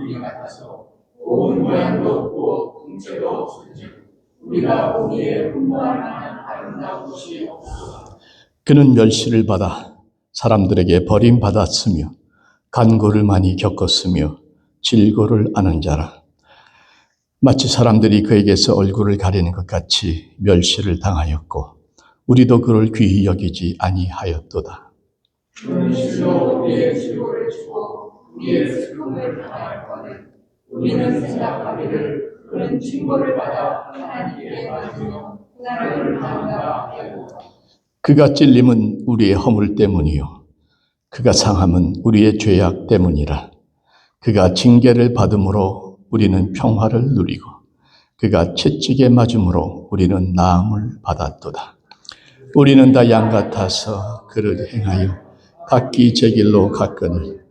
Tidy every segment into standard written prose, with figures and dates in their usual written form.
우리 같아서 온 모양도 없고 형체도 없은즉 우리가 보기에 분노할 만한 아름다운 것이 없소서. 그는 멸시를 받아 사람들에게 버림받았으며 간고를 많이 겪었으며 질고를 아는 자라. 마치 사람들이 그에게서 얼굴을 가리는 것 같이 멸시를 당하였고 우리도 그를 귀히 여기지 아니하였도다. 그는 실로 우리의 질고를 주고 우리의 슬픔을 당하였거늘 우리는 생각하기를 그는 징벌을 받아 하나님께 맞으며 고난을 당한다 하였도다. 그가 찔림은 우리의 허물 때문이요 그가 상함은 우리의 죄악 때문이라. 그가 징계를 받음으로 우리는 평화를 누리고 그가 채찍에 맞음으로 우리는 나음을 받았도다. 우리는 다 양 같아서 그를 행하여 각기 제 길로 갔거늘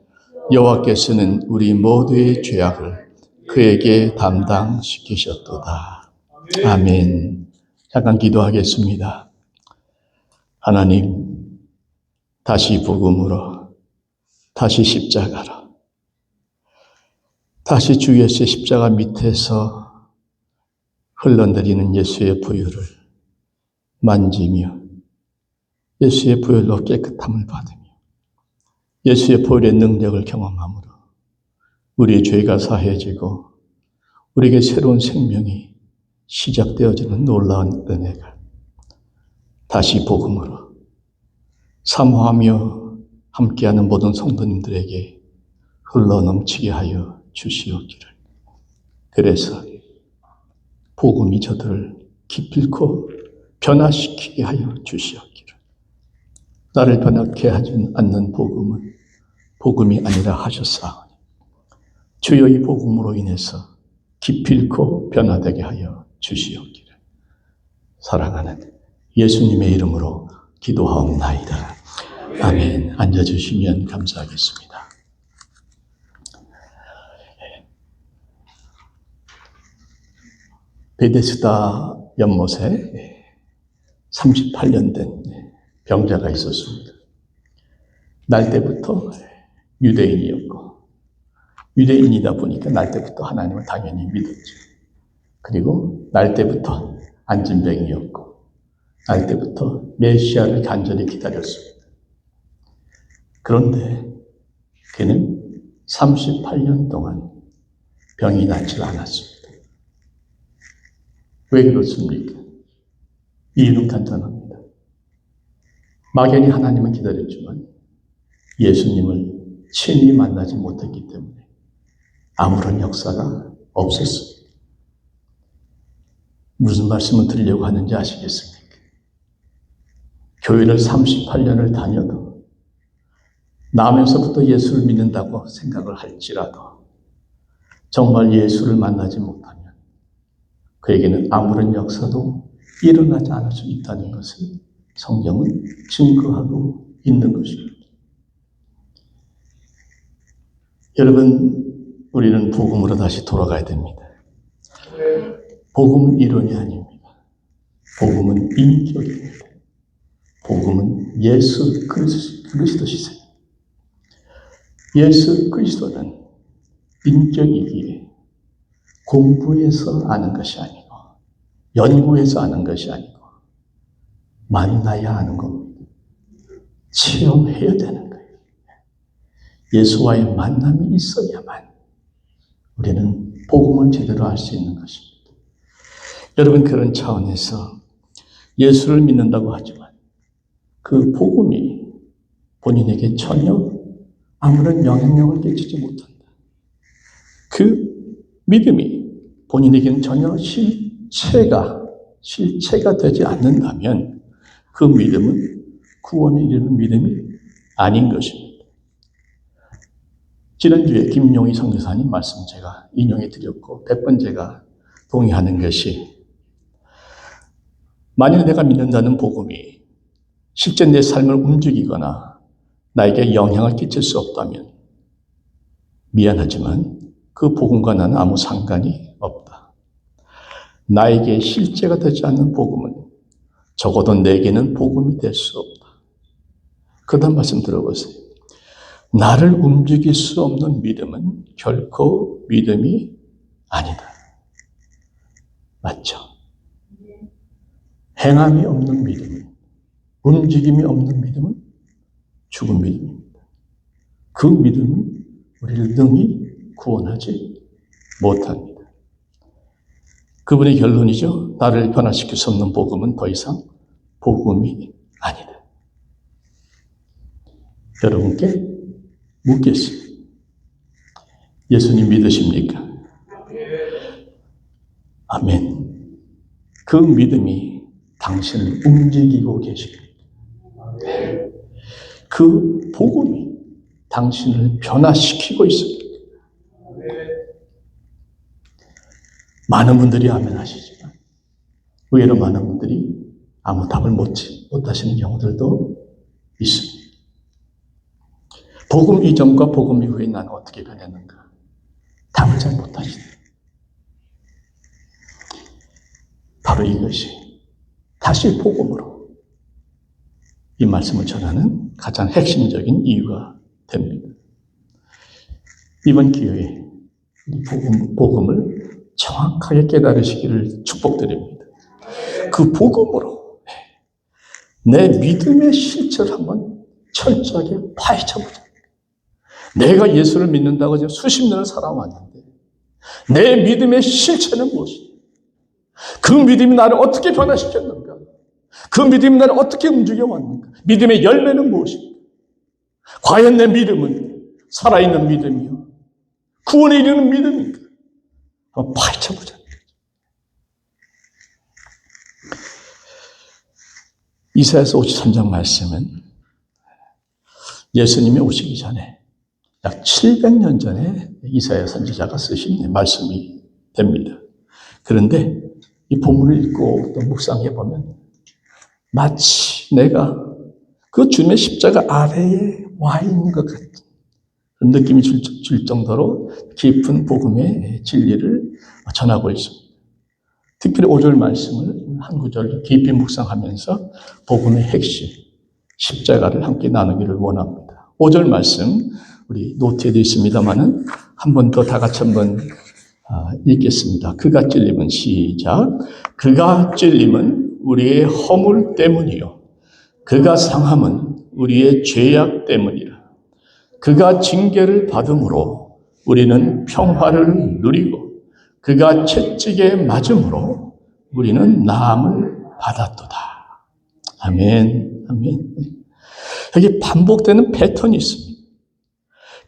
여호와께서는 우리 모두의 죄악을 그에게 담당시키셨도다. 아멘. 잠깐 기도하겠습니다. 하나님, 다시 복음으로, 다시 십자가로, 다시 주 예수의 십자가 밑에서 흘러내리는 예수의 보혈을 만지며 예수의 보혈로 깨끗함을 받으며 예수의 보혈의 능력을 경험함으로 우리의 죄가 사해지고 우리에게 새로운 생명이 시작되어지는 놀라운 은혜가 다시 복음으로 사모하며 함께하는 모든 성도님들에게 흘러넘치게 하여 주시옵기를. 그래서 복음이 저들을 기필코 변화시키게 하여 주시옵기를. 나를 변하게 하지 않는 복음은 복음이 아니라 하셨사오니 주여 이 복음으로 인해서 기필코 변화되게 하여 주시옵기를. 사랑하는 예수님의 이름으로 기도하옵나이다. 아멘. 앉아주시면 감사하겠습니다. 베데스다 연못에 38년 된 병자가 있었습니다. 날 때부터 유대인이었고 유대인이다 보니까 날 때부터 하나님을 당연히 믿었죠. 그리고 날 때부터 안진병이었고 날 때부터 메시아를 간절히 기다렸습니다. 그런데 그는 38년 동안 병이 낫지 않았습니다. 왜 그렇습니까? 이유는 간단합니다. 막연히 하나님은 기다렸지만 예수님을 친히 만나지 못했기 때문에 아무런 역사가 없었습니다. 무슨 말씀을 드리려고 하는지 아시겠습니까? 교회를 38년을 다녀도 나면서부터 예수를 믿는다고 생각을 할지라도 정말 예수를 만나지 못하면 그에게는 아무런 역사도 일어나지 않을 수 있다는 것을 성경은 증거하고 있는 것입니다. 여러분, 우리는 복음으로 다시 돌아가야 됩니다. 복음은 이론이 아닙니다. 복음은 인격입니다. 복음은 예수 그리스도시세요. 예수 그리스도는 인격이기에 공부해서 아는 것이 아니고 연구해서 아는 것이 아니고 만나야 하는 겁니다. 체험해야 되는 거예요. 예수와의 만남이 있어야만 우리는 복음을 제대로 알 수 있는 것입니다. 여러분, 그런 차원에서 예수를 믿는다고 하지만 그 복음이 본인에게 전혀 아무런 영향력을 끼치지 못한다. 그 믿음이 본인에게는 전혀 실체가 되지 않는다면 그 믿음은 구원에 이르는 믿음이 아닌 것입니다. 지난주에 김용희 선교사님 말씀 제가 인용해 드렸고 100번 제가 동의하는 것이 만일 내가 믿는다는 복음이 실제 내 삶을 움직이거나 나에게 영향을 끼칠 수 없다면 미안하지만 그 복음과 나는 아무 상관이 없다. 나에게 실제가 되지 않는 복음은 적어도 내게는 복음이 될 수 없다. 그다음 말씀 들어보세요. 나를 움직일 수 없는 믿음은 결코 믿음이 아니다. 맞죠? 행함이 없는 믿음은, 움직임이 없는 믿음은 죽은 믿음입니다. 그 믿음은 우리를 능히 구원하지 못합니다. 그분의 결론이죠. 나를 변화시킬 수 없는 복음은 더 이상 복음이 아니다. 여러분께 묻겠습니다. 예수님 믿으십니까? 아멘. 그 믿음이 당신을 움직이고 계십니다. 그 복음이 당신을 변화시키고 있습니다. 많은 분들이 아멘 하시지만 의외로 많은 분들이 아무 답을 못 하시는 경우들도 있습니다. 복음 이전과 복음 이후에 나는 어떻게 변했는가? 답을 잘 못하시네요. 바로 이것이 다시 복음으로 이 말씀을 전하는 가장 핵심적인 이유가 됩니다. 이번 기회에 복음을 정확하게 깨달으시기를 축복드립니다. 그 복음으로 내 믿음의 실체를 한번 철저하게 파헤쳐보자. 내가 예수를 믿는다고 지금 수십 년을 살아왔는데 내 믿음의 실체는 무엇이냐? 그 믿음이 나를 어떻게 변화시켰는가? 그 믿음이 나를 어떻게 움직여왔는가? 믿음의 열매는 무엇인가? 과연 내 믿음은 살아있는 믿음이요? 구원에 이르는 믿음인가? 한번 파헤쳐보자. 이사야서 53장 말씀은 예수님이 오시기 전에 약 700년 전에 이사야 선지자가 쓰신 말씀이 됩니다. 그런데 이 본문을 읽고 또 묵상해 보면 마치 내가 그 주님의 십자가 아래에 와 있는 것 같은 그런 느낌이 줄 정도로 깊은 복음의 진리를 전하고 있습니다. 특별히 5절 말씀을 한 구절 깊이 묵상하면서 복음의 핵심, 십자가를 함께 나누기를 원합니다. 5절 말씀 우리 노트에 되어 있습니다만은 한 번 더 다 같이 한번 읽겠습니다. 그가 찔림은 시작. 그가 찔림은 우리의 허물 때문이요. 그가 상함은 우리의 죄악 때문이라. 그가 징계를 받음으로 우리는 평화를 누리고 그가 채찍에 맞음으로 우리는 나음을 받았도다. 아멘. 아멘. 여기 반복되는 패턴이 있습니다.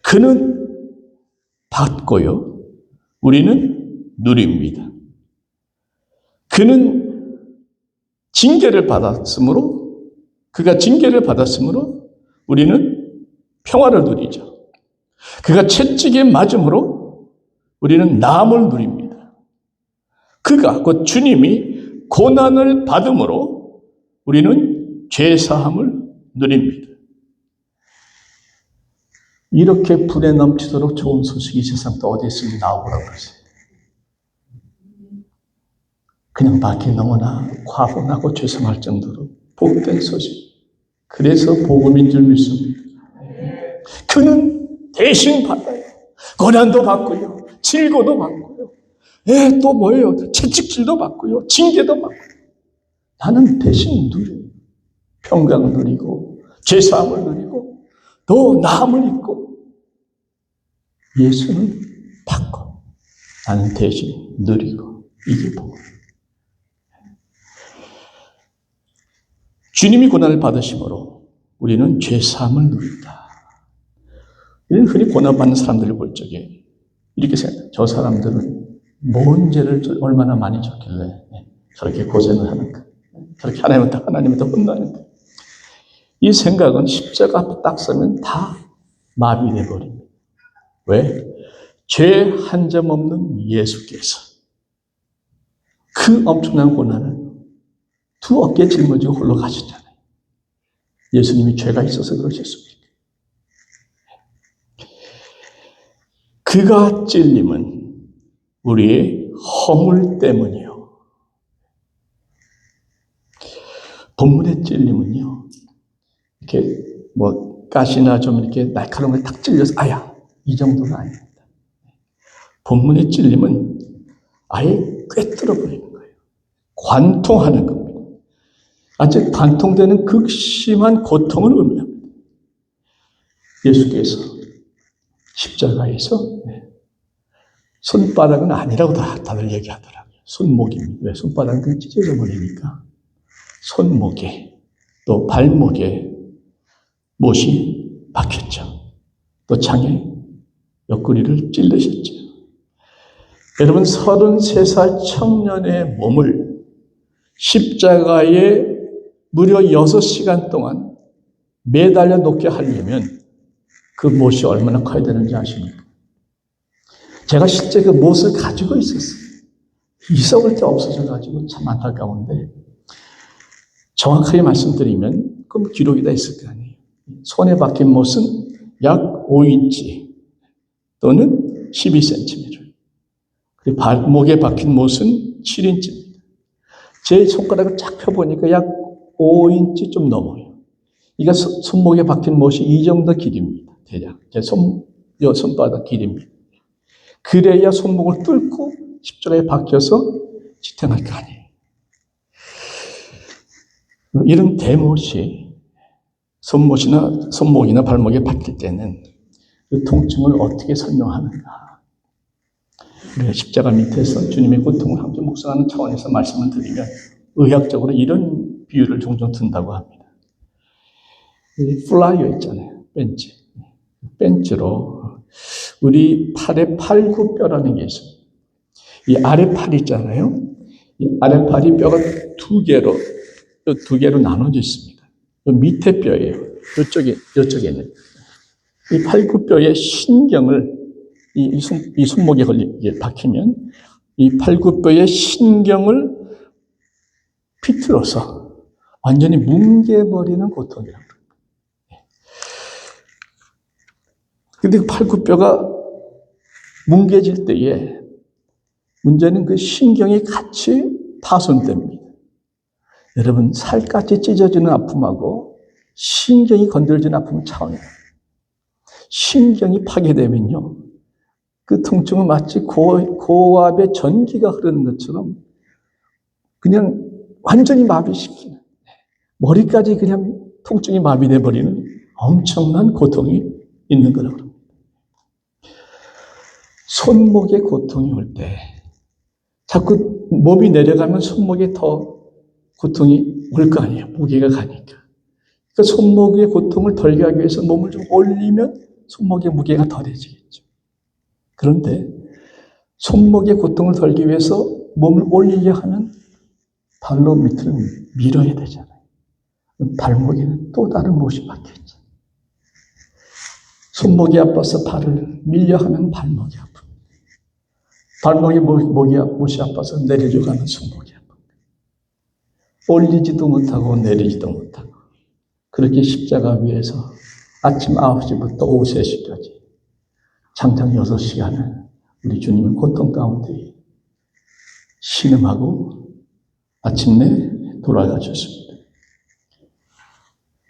그는 받고요. 우리는 누립니다. 그는 징계를 받았으므로 그가 징계를 받았으므로 우리는 평화를 누리죠. 그가 채찍에 맞음으로 우리는 나음을 누립니다. 그가 곧 주님이 고난을 받음으로 우리는 죄사함을 누립니다. 이렇게 불에 넘치도록 좋은 소식이 세상 또 어디 있으면 나오라고 그러세요. 그냥 받기 너무나 과분하고 죄송할 정도로 복된 소식. 그래서 복음인 줄 믿습니다. 그는 대신 받아요. 고난도 받고요. 질고도 받고요. 또 뭐예요? 채찍질도 받고요. 징계도 받고요. 나는 대신 누려요. 평강을 누리고 죄사함을 누리고 또 나음을 입고 예수는 받고 나는 대신 누리고 이게 복음. 주님이 고난을 받으심으로 우리는 죄사함을 누린다. 이런 흔히 고난받는 사람들을 볼 적에 이렇게 생각해요. 저 사람들은 뭔 죄를 얼마나 많이 졌길래 저렇게 고생을 하는가. 저렇게 하나님한테 혼나는가. 이 생각은 십자가 앞에 딱 서면 다 마비돼 버립니다. 왜? 죄 한 점 없는 예수께서 그 엄청난 고난을 두 어깨에 짊어지고 홀로 가셨잖아요. 예수님이 죄가 있어서 그러셨습니까? 그가 찔림은 우리의 허물 때문이요. 본문의 찔림은요. 이렇게 가시나 좀 이렇게 날카로운 걸 탁 찔려서 아야, 이 정도는 아닙니다. 본문의 찔림은 아예 꿰뚫어 버리는 거예요. 관통하는 겁니다. 아주 관통되는 극심한 고통을 의미합니다. 예수께서 십자가에서 손바닥은 아니라고 다들 얘기하더라고요. 손목입니다. 왜? 손바닥은 찢어져 버리니까 손목에 또 발목에 못이 박혔죠. 또 창에 옆구리를 찔르셨죠. 여러분 33살 청년의 몸을 십자가에 무려 6시간 동안 매달려 놓게 하려면 그 못이 얼마나 커야 되는지 아십니까? 제가 실제 그 못을 가지고 있었어요. 있어볼 게 없어져가지고 참 안타까운데 정확하게 말씀드리면 그럼 기록이 다 있을 거 아니에요. 손에 박힌 못은 약 5인치 또는 12cm. 그리고 발목에 박힌 못은 7인치입니다. 제 손가락을 쫙 펴보니까 약 5인치 좀 넘어요. 이게 손목에 박힌 못이 이 정도 길입니다. 대략 제 손바닥 길입니다. 그래야 손목을 뚫고 십자가에 박혀서 지탱할 거 아니에요. 이런 대못이 손목이나 발목에 박힐 때는 그 통증을 어떻게 설명하는가. 우리가 십자가 밑에서 주님의 고통을 함께 묵상하는 차원에서 말씀을 드리면 의학적으로 이런 비유를 종종 든다고 합니다. 플라이어 있잖아요. 벤치로 우리 팔에 팔굽뼈라는 게 있습니다. 이 아래팔 있잖아요. 이 아래팔이 뼈가 두 개로 나눠져 있습니다. 밑에 뼈예요. 이쪽에는 이 팔굽뼈의 신경을 이 손목에 박히면 이 팔굽뼈의 신경을 비틀어서 완전히 뭉개버리는 고통이라고 합니다. 그런데 그 팔굽뼈가 뭉개질 때에 문제는 그 신경이 같이 파손됩니다. 여러분, 살갗이 찢어지는 아픔하고 신경이 건드려지는 아픔은 차원이에요. 신경이 파괴되면요, 그 통증은 마치 고압의 전기가 흐르는 것처럼 그냥 완전히 마비시키는, 머리까지 그냥 통증이 마비돼 버리는 엄청난 고통이 있는 거라고 합니다. 손목에 고통이 올 때 자꾸 몸이 내려가면 손목에 더 고통이 올 거 아니에요. 무게가 가니까. 그러니까 손목의 고통을 덜게 하기 위해서 몸을 좀 올리면 손목의 무게가 덜해지겠죠. 그런데 손목의 고통을 덜기 위해서 몸을 올리려 하면 발로 밑을 밀어야 되잖아요. 발목에는 또 다른 못이 박혀있죠. 손목이 아파서 발을 밀려 하면 발목이 아픕니다. 발목이 못이 아파서 내려가는 손목이 아픕니다. 올리지도 못하고 내리지도 못하고 그렇게 십자가 위에서 아침 9시부터 오후 3시까지 장장 6시간을 우리 주님은 고통 가운데 신음하고 아침내 돌아가셨습니다.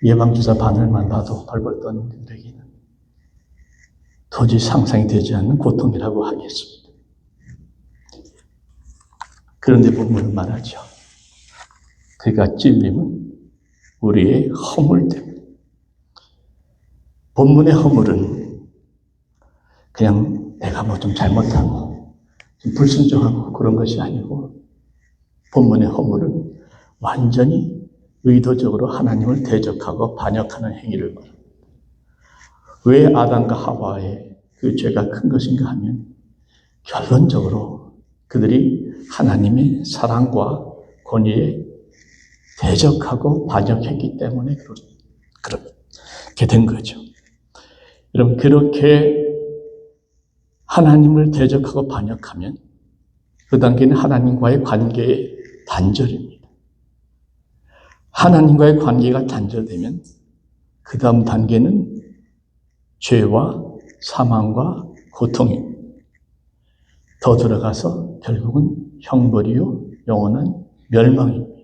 예방주사 바늘만 봐도 벌벌 떠는 우리에게는 도저히 상상이 되지 않는 고통이라고 하겠습니다. 그런데 본문은 말하죠. 그가 찔림은 우리의 허물 때문에. 본문의 허물은 그냥 내가 뭐 좀 잘못하고 좀 불순종하고 그런 것이 아니고 본문의 허물은 완전히 의도적으로 하나님을 대적하고 반역하는 행위를 말합니다. 왜 아담과 하와의 그 죄가 큰 것인가 하면 결론적으로 그들이 하나님의 사랑과 권위에 대적하고 반역했기 때문에 그렇게 된 거죠. 여러분, 그렇게 하나님을 대적하고 반역하면 그 단계는 하나님과의 관계의 단절입니다. 하나님과의 관계가 단절되면 그 다음 단계는 죄와 사망과 고통입니다. 더 들어가서 결국은 형벌이요 영원한 멸망입니다.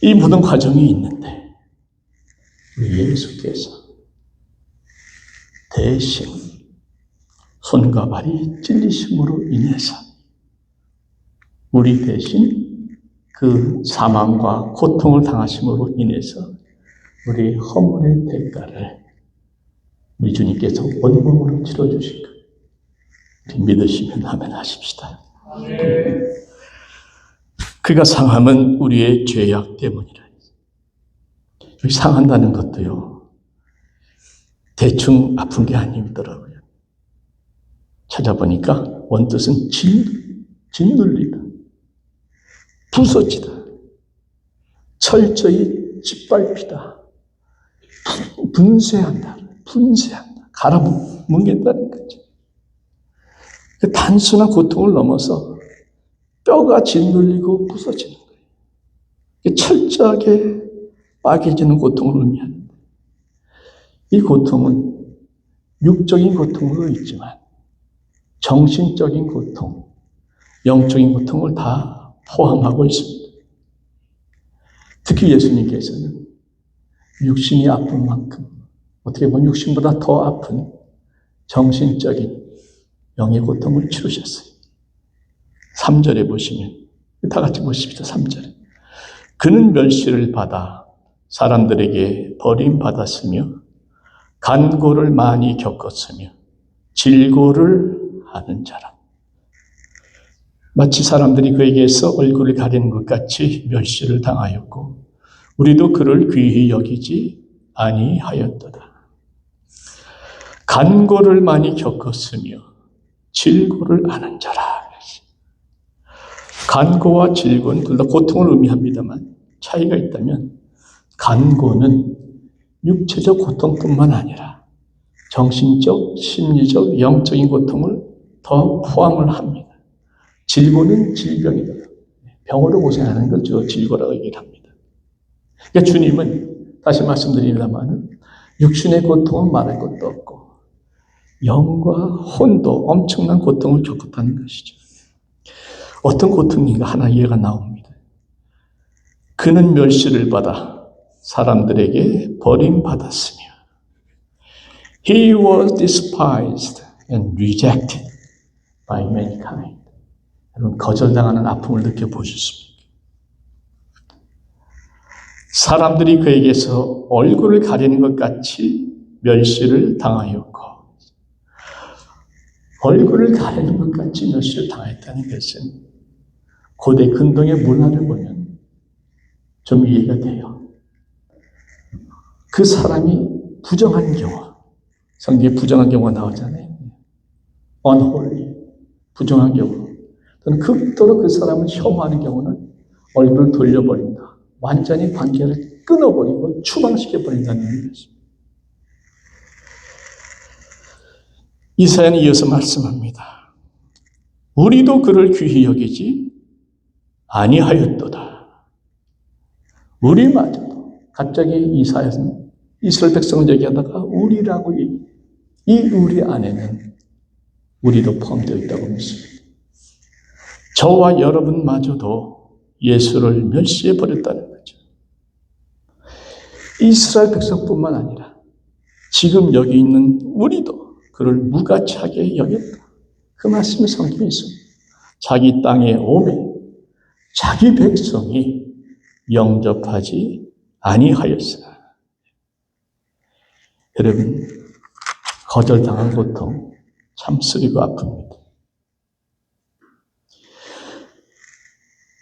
이 모든 과정이 있는데 우리 예수께서 대신 손과 발이 찔리심으로 인해서 우리 대신 그 사망과 고통을 당하심으로 인해서 우리 허물의 대가를 우리 주님께서 온몸으로 치러주신 것. 우리 믿으시면 아멘 하십시다. 그가 상함은 우리의 죄악 때문이라. 여기 상한다는 것도요, 대충 아픈 게 아니더라고요. 찾아보니까 원뜻은 짓눌리다, 부서지다, 철저히 짓밟히다, 분쇄한다, 갈아뭉갠다는 거죠. 그 단순한 고통을 넘어서 뼈가 짓눌리고 부서지는 거예요. 철저하게 빠개지는 고통을 의미합니다. 이 고통은 육적인 고통도 있지만 정신적인 고통, 영적인 고통을 다 포함하고 있습니다. 특히 예수님께서는 육신이 아픈 만큼 어떻게 보면 육신보다 더 아픈 정신적인 영의 고통을 치르셨어요. 3절에 보시면, 다 같이 보십시오. 3절에. 그는 멸시를 받아 사람들에게 버림받았으며 간고를 많이 겪었으며 질고를 하는 자라. 마치 사람들이 그에게서 얼굴을 가리는 것 같이 멸시를 당하였고 우리도 그를 귀히 여기지 아니하였도다. 간고를 많이 겪었으며 질고를 하는 자라. 간고와 질고는 둘 다 고통을 의미합니다만 차이가 있다면 간고는 육체적 고통뿐만 아니라 정신적, 심리적, 영적인 고통을 더 포함을 합니다. 질고는 질병이다. 병으로 고생하는 걸 주로 질고라고 얘기를 합니다. 그러니까 주님은 다시 말씀드립니다만 육신의 고통은 말할 것도 없고 영과 혼도 엄청난 고통을 겪었다는 것이죠. 어떤 고통인가 하나 이해가 나옵니다. 그는 멸시를 받아 사람들에게 버림받았으며 He was despised and rejected by mankind. 여러분 거절당하는 아픔을 느껴보셨습니까? 사람들이 그에게서 얼굴을 가리는 것 같이 멸시를 당하였고 얼굴을 가리는 것 같이 멸시를 당했다는 것은 고대 근동의 문화를 보면 좀 이해가 돼요. 그 사람이 부정한 경우, 성경에 부정한 경우가 나오잖아요. unholy, 부정한 경우. 또는 극도로 그 사람을 혐오하는 경우는 얼굴을 돌려버린다. 완전히 관계를 끊어버리고 추방시켜버린다는 의미입니다. 이사야는 이어서 말씀합니다. 우리도 그를 귀히 여기지 아니하였도다. 우리마저도 갑자기 이사야는 이스라엘 백성을 얘기하다가 우리라고 얘기해요. 이 우리 안에는 우리도 포함되어 있다고 믿습니다. 저와 여러분마저도 예수를 멸시해버렸다는 거죠. 이스라엘 백성뿐만 아니라 지금 여기 있는 우리도 그를 무가치하게 여겼다. 그 말씀이 성경에 있습니다. 자기 땅에 오매 자기 백성이 영접하지 아니하였으나. 여러분, 거절당한 고통 참 쓰리고 아픕니다.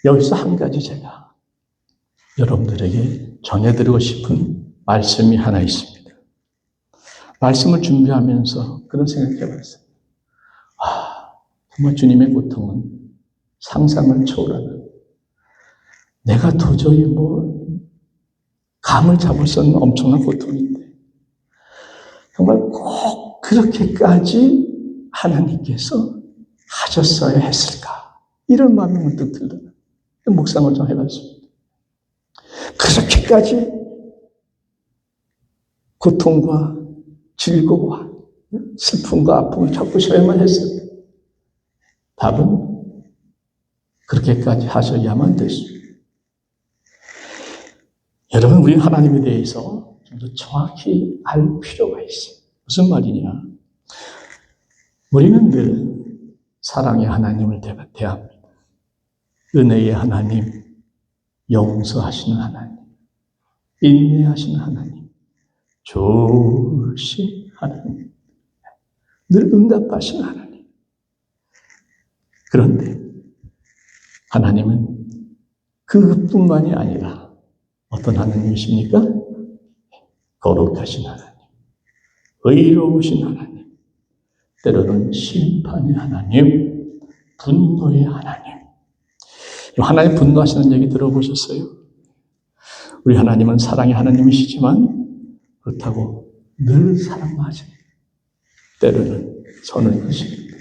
여기서 한 가지 제가 여러분들에게 전해드리고 싶은 말씀이 하나 있습니다. 말씀을 준비하면서 그런 생각해봤어요. 정말 주님의 고통은 상상을 초월하는, 내가 도저히 감을 잡을 수 없는 엄청난 고통인데 정말 꼭 그렇게까지 하나님께서 하셨어야 했을까? 이런 마음이 문득 들더라고요. 묵상을 좀 해봤습니다. 그렇게까지 고통과 즐거움과 슬픔과 아픔을 겪으셔야만 했습니다. 답은 그렇게까지 하셔야만 됐습니다. 여러분, 우리 하나님에 대해서 좀 더 정확히 알 필요가 있어요. 무슨 말이냐? 우리는 늘 사랑의 하나님을 대합니다. 은혜의 하나님, 용서하시는 하나님, 인내하시는 하나님, 좋으신 하나님, 늘 응답하시는 하나님. 그런데 하나님은 그뿐만이 아니라 어떤 하나님이십니까? 거룩하신 하나님, 의로우신 하나님, 때로는 심판의 하나님, 분노의 하나님. 하나님 분노하시는 얘기 들어보셨어요? 우리 하나님은 사랑의 하나님이시지만 그렇다고 늘 사랑하세요. 때로는 선을 그십니다.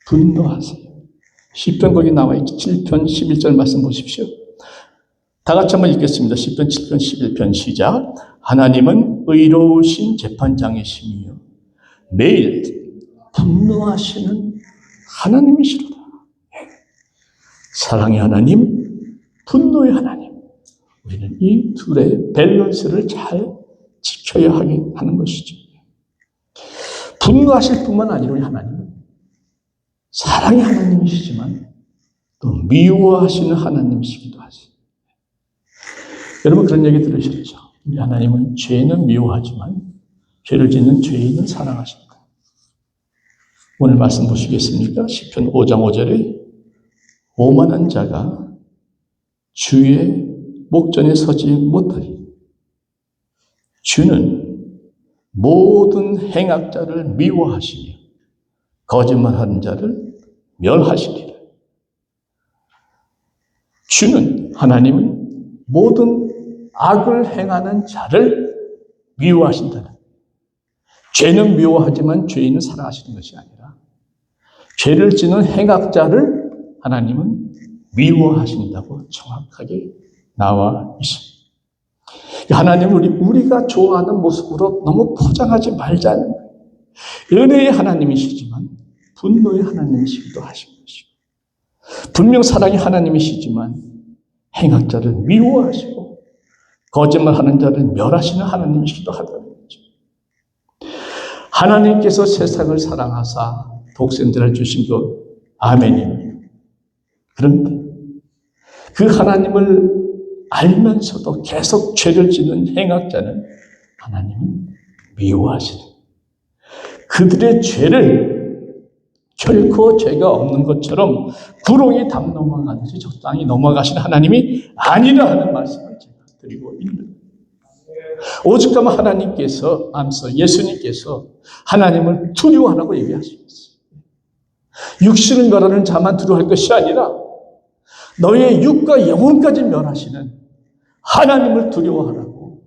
분노하세요. 시편 거기 나와 있죠. 7편 11절 말씀 보십시오. 다 같이 한번 읽겠습니다. 시편 7편 11편 시작. 하나님은 의로우신 재판장이시며 매일 분노하시는 하나님이시로다. 사랑의 하나님, 분노의 하나님. 우리는 이 둘의 밸런스를 잘 지켜야 하는 것이죠. 분노하실 뿐만 아니라 우리 하나님은 사랑의 하나님이시지만 또 미워하시는 하나님이시기도 하세요. 여러분 그런 얘기 들으셨죠? 우리 하나님은 죄는 미워하지만 죄를 짓는 죄인은 사랑하신다. 오늘 말씀 보시겠습니까? 시편 5장 5절에 오만한 자가 주의 목전에 서지 못하리. 주는 모든 행악자를 미워하시며 거짓말하는 자를 멸하시리라. 주는 하나님은 모든 악을 행하는 자를 미워하신다는, 죄는 미워하지만 죄인은 사랑하시는 것이 아니라 죄를 짓는 행악자를 하나님은 미워하신다고 정확하게 나와 있습니다. 하나님은 우리가 좋아하는 모습으로 너무 포장하지 말자는 거예요. 은혜의 하나님이시지만 분노의 하나님이시기도 하신 것이고, 분명 사랑의 하나님이시지만 행악자를 미워하시고 거짓말하는 자를 멸하시는 하나님이시기도 하다는 거죠. 하나님께서 세상을 사랑하사 독생자를 주신 것 아멘입니다. 그런데 그 하나님을 알면서도 계속 죄를 짓는 행악자는 하나님은 미워하시는, 그들의 죄를 결코 죄가 없는 것처럼 구렁이 담 넘어가듯이 적당히 넘어가시는 하나님이 아니라 하는 말씀을 제가 드리고 있는, 오죽하면 하나님께서, 예수님께서 하나님을 두려워하라고 얘기하시겠어요. 육신을 멸하는 자만 두려워할 것이 아니라 너의 육과 영혼까지 멸하시는 하나님을 두려워하라고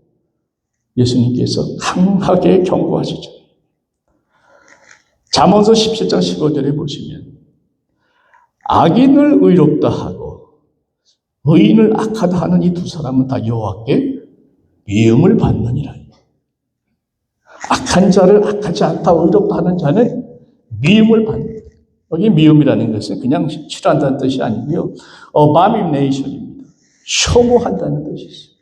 예수님께서 강하게 경고하시죠. 잠언서 17장 15절에 보시면 악인을 의롭다 하고 의인을 악하다 하는 이 두 사람은 다 여호와께 미움을 받느니라. 악한 자를 악하지 않다 의롭다 하는 자는 미움을 받는다. 여기 미움이라는 것은 그냥 싫어한다는 뜻이 아니고요. abomination입니다. 혐오한다는 뜻이 있어요.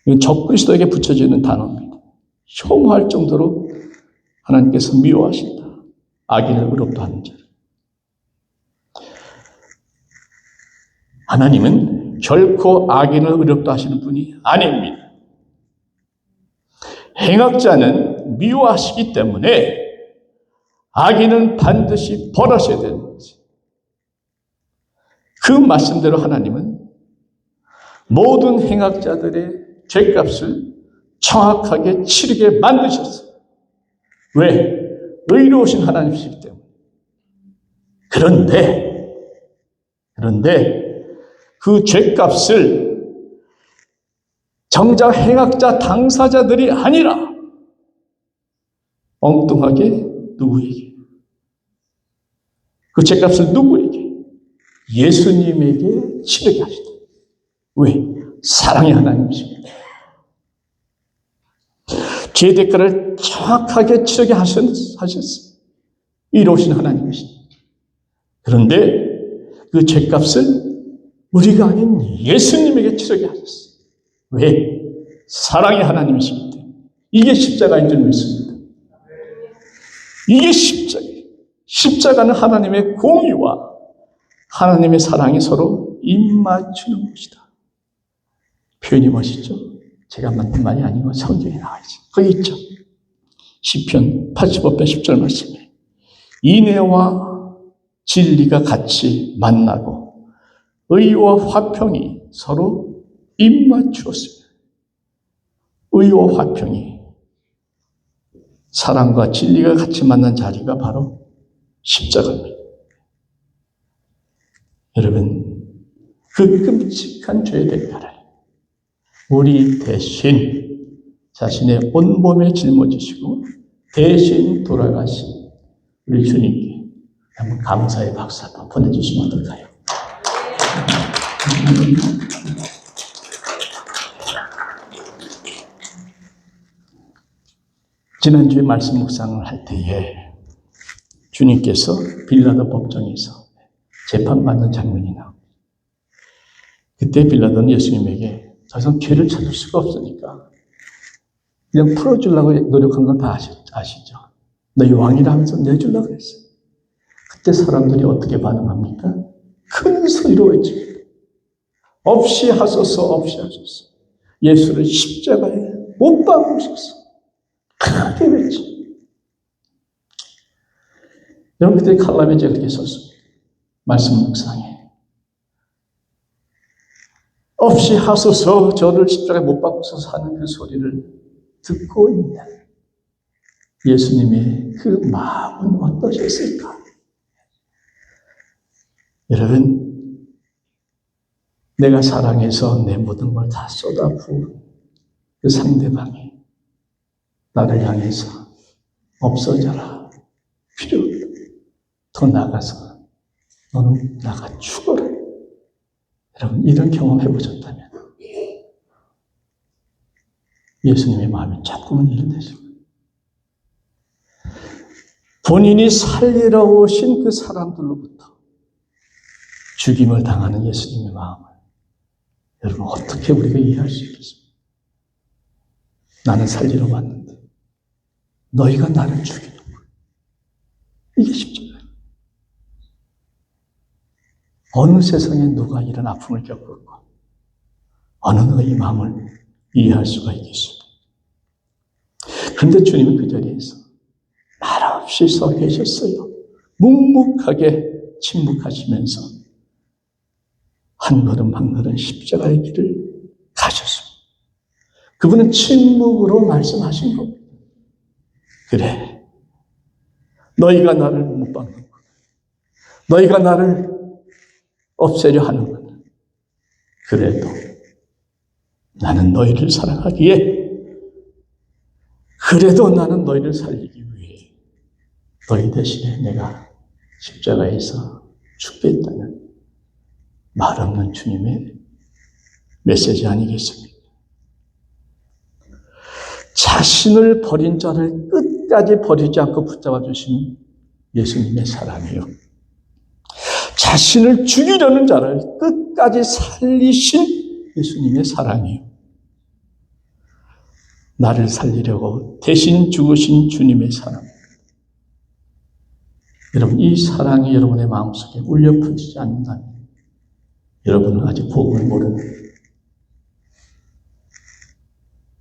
이건 적그리스도에게 붙여지는 단어입니다. 혐오할 정도로 하나님께서 미워하신다. 악인을 의롭다 하는 자를. 하나님은 결코 악인을 의롭다 하시는 분이 아닙니다. 행악자는 미워하시기 때문에 악인은 반드시 벌하셔야 되는 거지. 그 말씀대로 하나님은 모든 행악자들의 죄값을 정확하게 치르게 만드셨어요. 왜? 의로우신 하나님이시기 때문에. 그런데 그 죄값을 정작 행악자 당사자들이 아니라 엉뚱하게 누구에게? 그 죄값을 누구에게? 예수님에게 치르게 하시다. 왜? 사랑의 하나님이십니다. 죄 대가를 정확하게 치르게 하셨어요. 이로우신 하나님이십니다. 그런데 그 죄값을 우리가 아닌 예수님에게 치르게 하셨어요. 왜? 사랑의 하나님이시기 때문에 이게 십자가인 줄 믿습니다. 이게 십자가예요. 십자가는 하나님의 공의와 하나님의 사랑이 서로 입맞추는 것이다. 표현이 멋있죠? 제가 만든 말이 아니고 성경에 나와 있어요. 거기 있죠. 시편 85편 10절 말씀에 인애와 진리가 같이 만나고 의와 화평이 서로 입맞추었습니다. 의와 화평이 사랑과 진리가 같이 만난 자리가 바로 십자가입니다. 여러분, 그 끔찍한 죄의 대가를 우리 대신 자신의 온몸에 짊어지시고 대신 돌아가신 우리 주님께 한번 감사의 박수 한번 보내주시면 어떨까요? 지난주에 말씀 묵상을 할 때에 주님께서 빌라도 법정에서 재판받는 장면이 나옵니다. 그때 빌라도는 예수님에게 더 이상 죄를 찾을 수가 없으니까 그냥 풀어주려고 노력한 건 다 아시죠? 너희 왕이라 하면서 내주려고 했어요. 그때 사람들이 어떻게 반응합니까? 큰 소리로 외칩니다. 없이 하소서, 없이 하소서. 예수를 십자가에 못 박으소서. 크게 외칩니다. 여러분, 그때 칼라베제가 그렇게 썼습니다. 말씀 묵상에. 없이 하소서, 저를 십자가에 못 박으소서 하는 그 소리를 듣고 있는 예수님의 그 마음은 어떠셨을까? 여러분, 내가 사랑해서 내 모든 걸 다 쏟아부은 그 상대방이 나를 향해서 없어져라. 필요 없다. 더 나아가서 너는 나가 죽어라. 여러분, 이런 경험 해보셨다면 예수님의 마음이 자꾸만 이런되십니다. 본인이 살리러 오신 그 사람들로부터 죽임을 당하는 예수님의 마음을 여러분 어떻게 우리가 이해할 수 있겠습니까? 나는 살리러 왔는데 너희가 나를 죽이는 거야. 이게 십자가예요. 어느 세상에 누가 이런 아픔을 겪었고 어느 누가 이 마음을 이해할 수가 있겠습니까? 그런데 주님은 그 자리에서 말없이 서 계셨어요. 묵묵하게 침묵하시면서 한 걸음 한 걸음 십자가의 길을 가셨습니다. 그분은 침묵으로 말씀하신 겁니다. 그래, 너희가 나를 못 박는구나. 너희가 나를 없애려 하는구나. 그래도 나는 너희를 사랑하기에, 그래도 나는 너희를 살리기 위해 너희 대신에 내가 십자가에서 죽겠다는 말 없는 주님의 메시지 아니겠습니까? 자신을 버린 자를 끝까지 버리지 않고 붙잡아 주신 예수님의 사랑이요. 자신을 죽이려는 자를 끝까지 살리신 예수님의 사랑이요. 나를 살리려고 대신 죽으신 주님의 사랑. 여러분, 이 사랑이 여러분의 마음속에 울려 퍼지지 않는다면 여러분은 아직 복음을 모르는 거예요.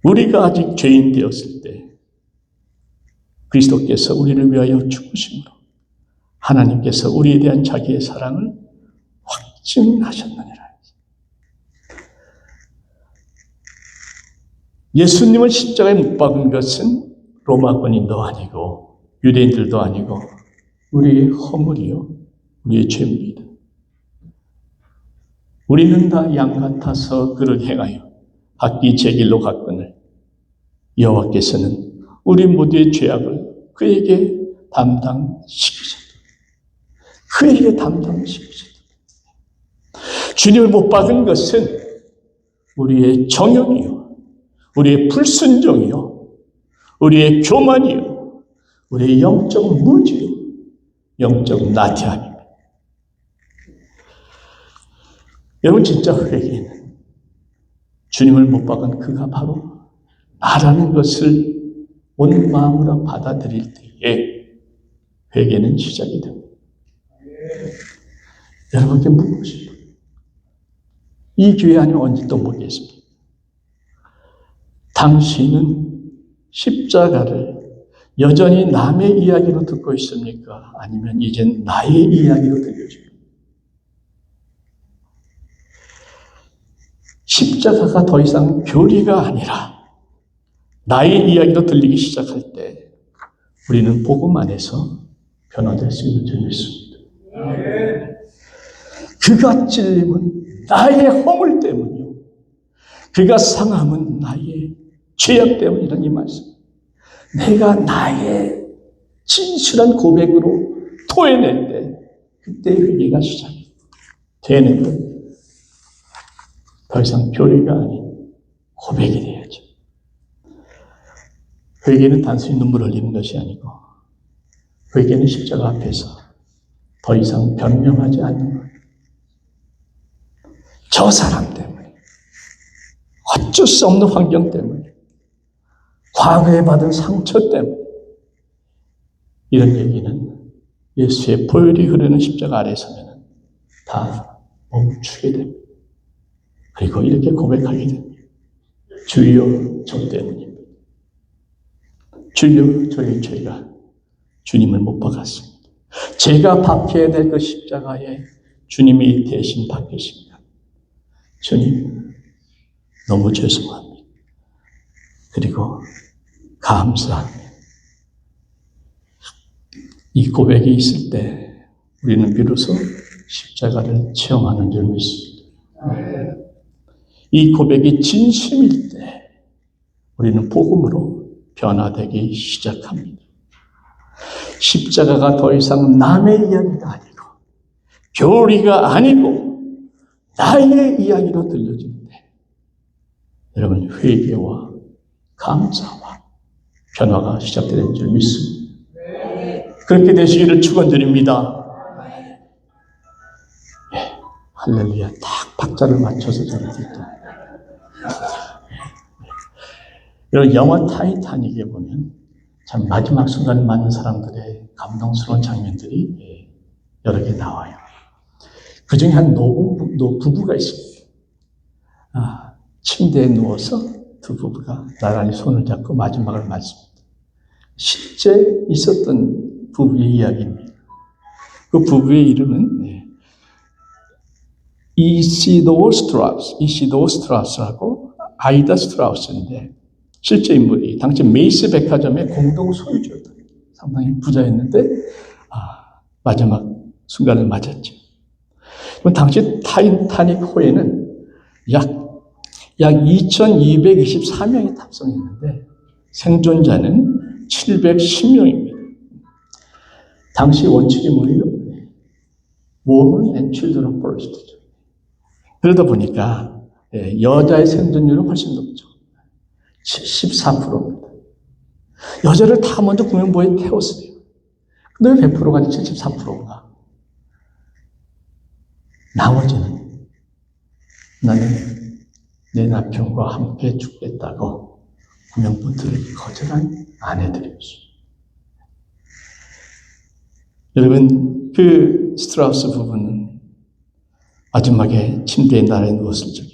우리가 아직 죄인 되었을 때 그리스도께서 우리를 위하여 죽으심으로 하나님께서 우리에 대한 자기의 사랑을 확증하셨느니라. 예수님을 십자가에 못 박은 것은 로마권인도 아니고 유대인들도 아니고 우리의 허물이요, 우리의 죄입니다. 우리는 다 양 같아서 그를 행하여 각기 제 길로 갔거늘 여호와께서는 우리 모두의 죄악을 그에게 담당시키셨다. 그에게 담당시키셨다. 주님을 못 박은 것은 우리의 정욕이요, 우리의 불순종이요, 우리의 교만이요, 우리의 영적 무지요, 영적 나태함입니다. 여러분, 진짜 회개는 주님을 못 박은 그가 바로 나라는 것을 온 마음으로 받아들일 때에 회개는 시작이 됩니다. 여러분께 묻고 싶어요. 이 기회 아니면 언제 또 보겠습니까? 당신은 십자가를 여전히 남의 이야기로 듣고 있습니까? 아니면 이젠 나의 이야기로 들려줍니까? 십자가가 더 이상 교리가 아니라 나의 이야기로 들리기 시작할 때 우리는 복음 안에서 변화될 수 있는 줄 믿습니다. 그가 찔림은 나의 허물 때문이요, 그가 상함은 나의 죄악 때문이라는 이 말씀. 내가 나의 진실한 고백으로 토해낼 때 그때 회개가 시작이 되는 거예요. 더 이상 교리가 아닌 고백이 돼야죠. 회개는 단순히 눈물 흘리는 것이 아니고 회개는 십자가 앞에서 더 이상 변명하지 않는 거예요. 저 사람 때문에, 어쩔 수 없는 환경 때문에, 과거에 받은 상처 때문에, 이런 얘기는 예수의 보혈이 흐르는 십자가 아래에 서면 다 멈추게 됩니다. 그리고 이렇게 고백하게 됩니다. 주여, 저 때문입니다. 주여, 저의 죄가 주님을 못 박았습니다. 제가 박혀야 될 그 십자가에 주님이 대신 박히십니다. 주님, 너무 죄송합니다. 그리고 감사합니다. 이 고백이 있을 때 우리는 비로소 십자가를 체험하는 줄 믿습니다. 이 고백이 진심일 때 우리는 복음으로 변화되기 시작합니다. 십자가가 더 이상 남의 이야기가 아니고 교리가 아니고 나의 이야기로 들려지는데 여러분, 회개와 감사와 변화가 시작되는 줄 믿습니다. 그렇게 되시기를 축원드립니다. 예, 할렐루야. 딱 박자를 맞춰서 저를 듣다. 여러분, 영화 타이타닉에 보면 참 마지막 순간을 맞는 사람들의 감동스러운 장면들이 여러 개 나와요. 그 중에 한 부부가 있습니다. 침대에 누워서 두 부부가 나란히 손을 잡고 마지막을 맞습니다. 실제 있었던 부부의 이야기입니다. 그 부부의 이름은 이시도어 스트라우스하고 아이다 스트라우스인데 실제 인물이 당시 메이스 백화점의 공동 소유주였다. 상당히 부자였는데 마지막 순간을 맞았죠. 당시 타이타닉호에는 약 2224명이 탑승했는데 생존자는 710명입니다. 당시 원칙이 뭐예요? Women and Children First. 그러다 보니까 여자의 생존율은 훨씬 높죠. 74%입니다. 여자를 다 먼저 구명보에 태웠어요. 근데 왜 100%가 아니라 74%인가? 나머지는 나는 내 남편과 함께 죽겠다고 구명보 들기 거절한 아내들이었어요. 여러분, 그 스트라우스 부부는 마지막에 침대에 나란히 누웠을 적에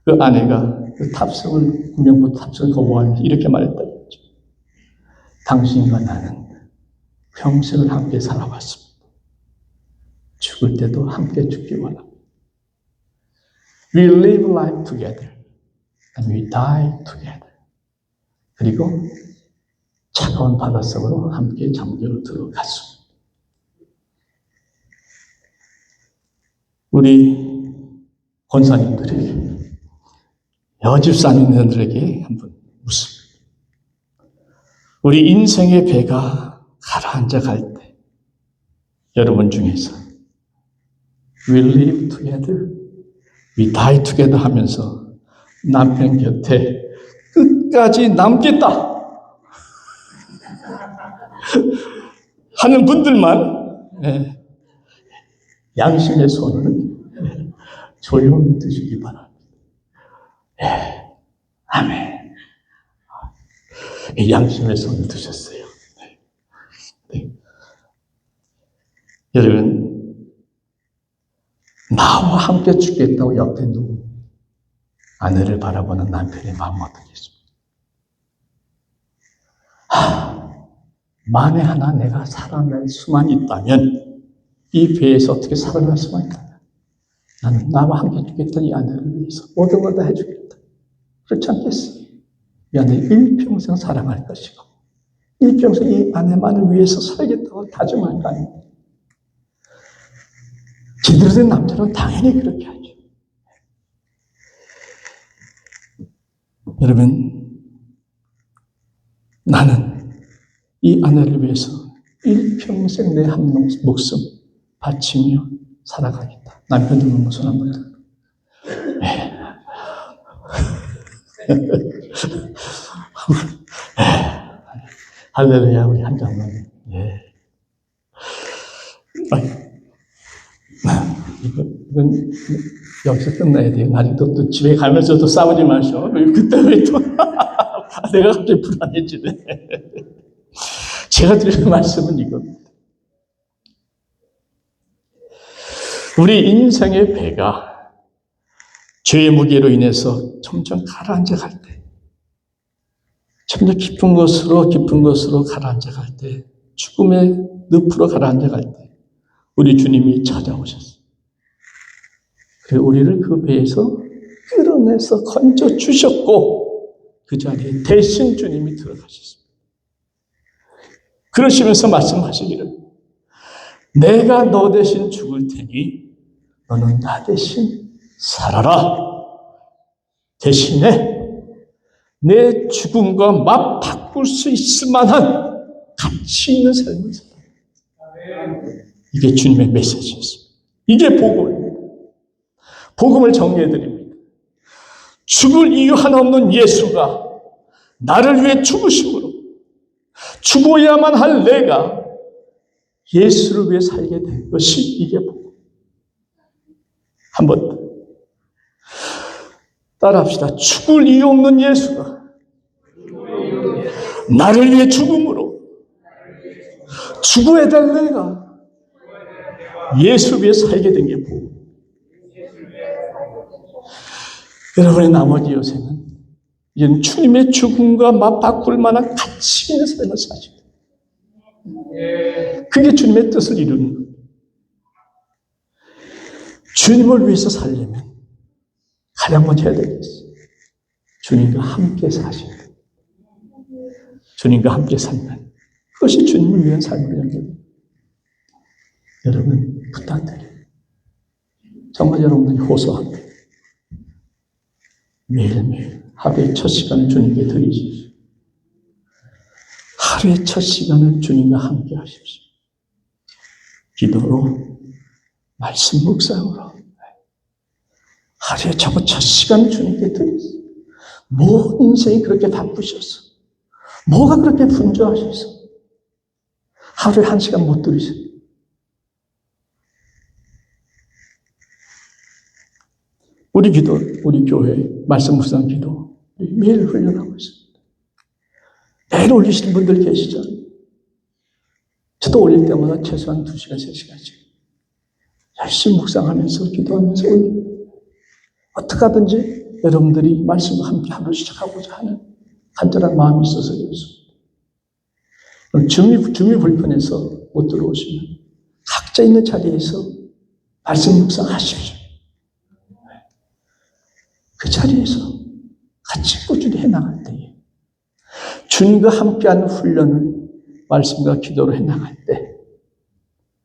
그 아내가 그 탑승을, 구명보 탑승을 거부하면서 이렇게 말했다고 했죠. 당신과 나는 평생을 함께 살아왔습니다. 죽을 때도 함께 죽기 원합니다. We live life together and we die together. 그리고 차가운 바닷속으로 함께 잠겨 들어갔습니다. 우리 권사님들에게, 여집사님들에게 한번 묻습니다. 우리 인생의 배가 가라앉아 갈 때 여러분 중에서 We live together, we die together 하면서 남편 곁에 끝까지 남겠다 하는 분들만 양심의 손을 조용히 드시기 바랍니다. 아멘. 양심의 손을 드셨어요. 네. 여러분, 나와 함께 죽겠다고 옆에 누운 아내를 바라보는 남편의 마음 어떻겠습니까? 만에 하나 내가 살아날 수만 있다면, 이 배에서 어떻게 살아날 수만 있다면, 나는 나와 함께 죽겠던 이 아내를 위해서 모든 걸 다 해주겠다. 그렇지 않겠어? 이 아내를 일평생 사랑할 것이고, 일평생 이 아내만을 위해서 살겠다고 다짐할 거 아닙니까? 제대로 된 남자는 당연히 그렇게 하죠. 여러분, 나는 이 아내를 위해서 일평생 내 한 목숨 바치며 살아가겠다. 남편들 보면 손 한번 들어. 할렐루야, 우리 한 장만. 예. 이건 여기서 끝나야 돼요. 아직도 또 집에 가면서도 싸우지 마셔. 그때 왜 또, 내가 갑자기 불안해지네. 제가 드리는 말씀은 이겁니다. 우리 인생의 배가 죄의 무게로 인해서 점점 가라앉아 갈 때, 점점 깊은 곳으로 가라앉아 갈 때, 죽음의 늪으로 가라앉아 갈 때, 우리 주님이 찾아오셨어요. 그리고 우리를 그 배에서 끌어내서 건져 주셨고, 그 자리에 대신 주님이 들어가셨습니다. 그러시면서 말씀하시기를, 내가 너 대신 죽을 테니 너는 나 대신 살아라. 대신에 내 죽음과 맞바꿀 수 있을 만한 가치 있는 삶을 살아라. 이게 주님의 메시지였습니다. 이게 복음입니다. 복음을 정리해드립니다. 죽을 이유 하나 없는 예수가 나를 위해 죽으심으로 죽어야만 할 내가 예수를 위해 살게 된 것이 이게 복음. 한번 따라합시다. 죽을 이유 없는 예수가 나를 위해 죽음으로 죽어야 될 내가 예수 위해 살게 된 게 복음. 여러분의 나머지 여생은 이제는 주님의 죽음과 맞바꿀 만한 가치 있는 삶을 사십니다. 그게 주님의 뜻을 이루는 거예요. 주님을 위해서 살려면 가장 먼저 해야 되겠어요. 주님과 함께 사시는 거예요. 주님과 함께 살면 그것이 주님을 위한 삶으로 연결돼요. 여러분 부탁드려요. 정말 여러분들이 호소합니다. 매일매일 하루의 첫 시간을 주님께 드리십시오. 하루의 첫 시간을 주님과 함께 하십시오. 기도로, 말씀 묵상으로 하루의 첫 시간을 주님께 드리세요. 뭐 인생이 그렇게 바쁘셔서, 뭐가 그렇게 분주하셔서 하루에 1시간 못 드리세요. 우리 기도, 우리 교회 말씀 묵상 기도 매일 훈련하고 있습니다. 매일 올리시는 분들 계시잖아요. 저도 올릴 때마다 최소한 2시간, 3시간씩 열심히 묵상하면서 기도하면서 올립니다. 어떻게 하든지 여러분들이 말씀과 함께 하루 시작하고자 하는 간절한 마음이 있어서 그렇습니다. 그럼 중이 불편해서 못 들어오시면 각자 있는 자리에서 말씀 묵상하십시오. 그 자리에서 같이 꾸준히 해나갈 때에 주님과 함께하는 훈련을 말씀과 기도로 해나갈 때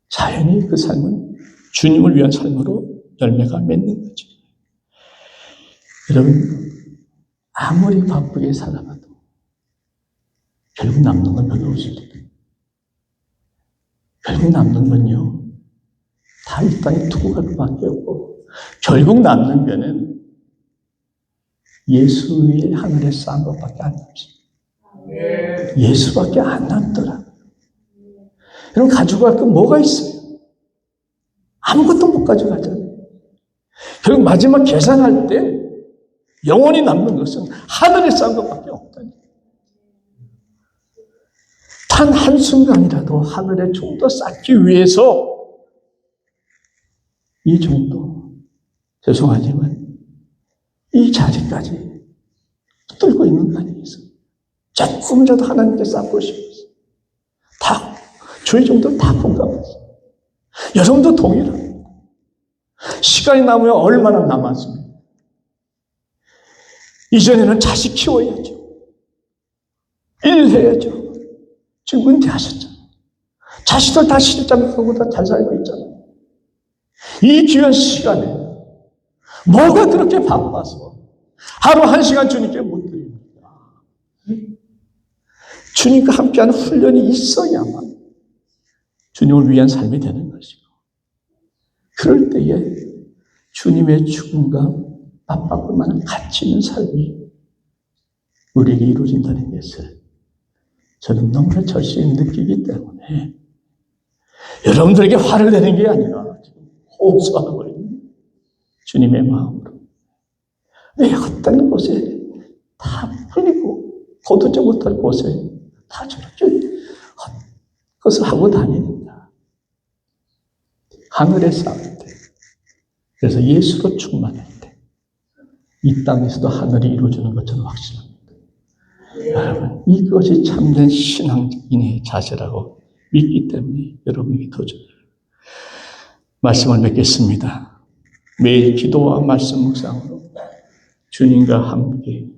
자연히 그 삶은 주님을 위한 삶으로 열매가 맺는 거죠. 여러분 아무리 바쁘게 살아가도 결국 남는 건 별로 없습니다. 결국 남는 건요 다 이 땅에 두고 갈 수밖에 없고 결국 남는 거는 예수 위에 하늘에 쌓은 것밖에 안 남습니다. 예수밖에 안 남더라고요. 여러분 가져갈 건 뭐가 있어요? 아무것도 못 가져가잖아요. 결국 마지막 계산할 때 영원히 남는 것은 하늘에 쌓은 것밖에 없다니. 단 한순간이라도 하늘에 좀 더 쌓기 위해서 이 정도, 죄송하지만 이 자리까지 붙들고 있는 거 아니겠어요? 조금이라도 하나님께 쌓고 싶어서 다, 주의 정도는 다 공감했어요. 여러분도 동일합니다. 시간이 남으면 얼마나 남았습니까? 이전에는 자식 키워야죠. 일해야죠. 지금 은퇴하셨잖아요. 자식들 다 실장하고 다 잘 살고 있잖아요. 이 귀한 시간에 뭐가 그렇게 바빠서 하루 한 시간 주님께 못 드립니다. 주님과 함께하는 훈련이 있어야만 주님을 위한 삶이 되는 것이고, 그럴 때에 주님의 죽음과 맞바꿀 만한 가치 있는 삶이 우리에게 이루어진다는 것을 저는 너무나 절실히 느끼기 때문에 여러분들에게 화를 내는 게 아니라 호소하고 있는 주님의 마음으로 내 헛된 곳에 다 풀리고 거두지 못할 곳에 다 저렇게 헛것을 하고 다닙니다. 하늘에 쌓을 때, 그래서 예수로 충만할 때 이 땅에서도 하늘이 이루어지는 것처럼 확신합니다. 여러분, 이것이 참된 신앙인의 자세라고 믿기 때문에 여러분에게 도전해요. 말씀을 맺겠습니다. 매일 기도와 말씀 묵상으로 주님과 함께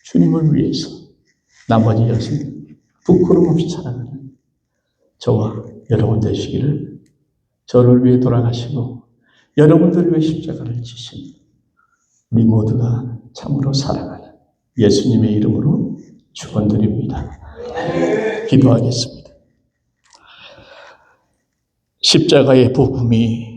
주님을 위해서 나머지 여생 부끄럼 없이 살아가는 저와 여러분 되시기를, 저를 위해 돌아가시고 여러분들을 위해 십자가를 지신 우리 모두가 참으로 사랑하는 예수님의 이름으로 축원드립니다. 기도하겠습니다. 십자가의 복음이